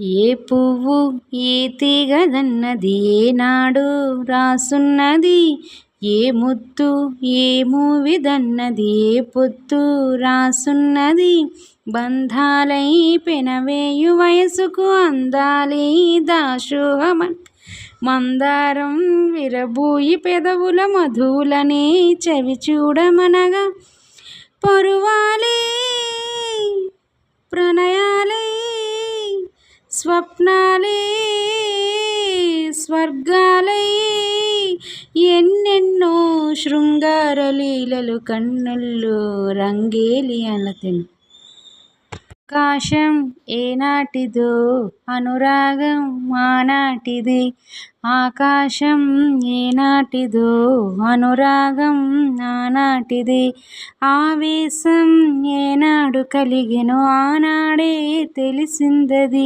ఏ పువ్వు ఏ తీగదన్నది ఏనాడు రాసున్నది, ఏ ముత్తు ఏ మూవిదన్నది ఏ పొత్తు రాసున్నది. బంధాలై పెనవేయు వయసుకు అందాలే దాసోహమన్ మందారం విరబూయి పెదవుల మధువులనే చవిచూడమనగా, పరువాలే ప్రణయాలే స్వప్నాలే స్వర్గాలై ఎన్నెన్నో శృంగార లీలలు కన్నుల్లో రంగేలి అలతెను. ఆకాశం ఏనాటిదో అనురాగం ఆనాటిదే, ఆకాశం ఏనాటిదో అనురాగం ఆనాటిదే. ఆవేశం ఏనాడు కలిగెనో ఆనాడే తెలిసిందది.